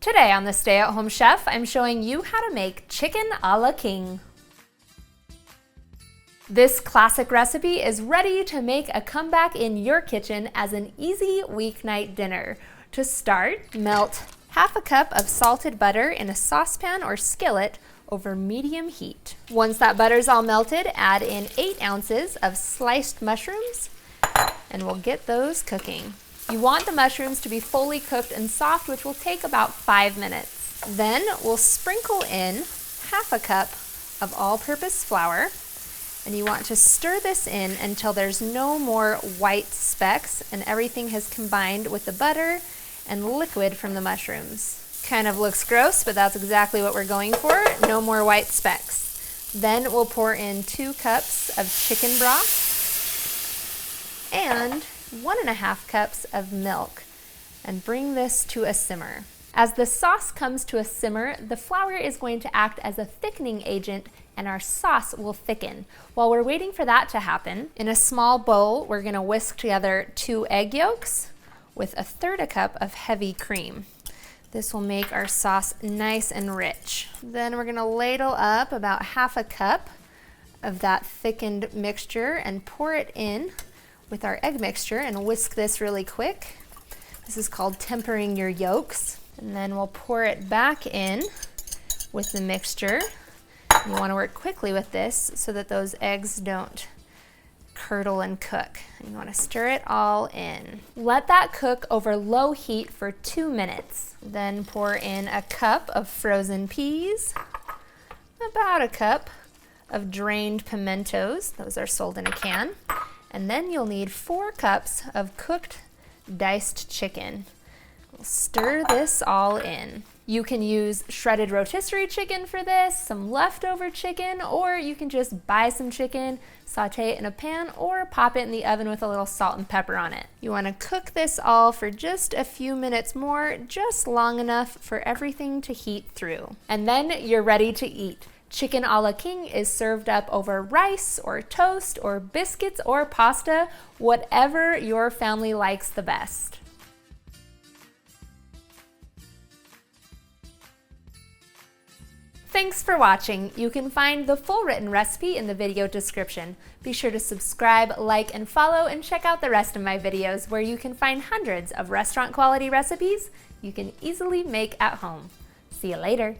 Today on the Stay at Home Chef, I'm showing you how to make chicken a la king. This classic recipe is ready to make a comeback in your kitchen as an easy weeknight dinner. To start, melt half a cup of salted butter in a saucepan or skillet over medium heat. Once that butter's all melted, add in 8 ounces of sliced mushrooms, and we'll get those cooking. You want the mushrooms to be fully cooked and soft, which will take about 5 minutes. Then we'll sprinkle in half a cup of all-purpose flour, and you want to stir this in until there's no more white specks and everything has combined with the butter and liquid from the mushrooms. Kind of looks gross, but that's exactly what we're going for. No more white specks. Then we'll pour in 2 cups of chicken broth and 1.5 cups of milk and bring this to a simmer. As the sauce comes to a simmer, the flour is going to act as a thickening agent and our sauce will thicken. While we're waiting for that to happen, in a small bowl, we're gonna whisk together 2 egg yolks with 1/3 cup of heavy cream. This will make our sauce nice and rich. Then we're gonna ladle up about half a cup of that thickened mixture and pour it in with our egg mixture and whisk this really quick. This is called tempering your yolks. And then we'll pour it back in with the mixture. You want to work quickly with this so that those eggs don't curdle and cook. And you want to stir it all in. Let that cook over low heat for 2 minutes. Then pour in a cup of frozen peas, about a cup of drained pimientos. Those are sold in a can. And then you'll need 4 cups of cooked diced chicken. We'll stir this all in. You can use shredded rotisserie chicken for this, some leftover chicken, or you can just buy some chicken, saute it in a pan, or pop it in the oven with a little salt and pepper on it. You want to cook this all for just a few minutes more, just long enough for everything to heat through. And then you're ready to eat. Chicken a la king is served up over rice or toast or biscuits or pasta, whatever your family likes the best. Thanks for watching. You can find the full written recipe in the video description. Be sure to subscribe, like, and follow, and check out the rest of my videos where you can find hundreds of restaurant quality recipes you can easily make at home. See you later.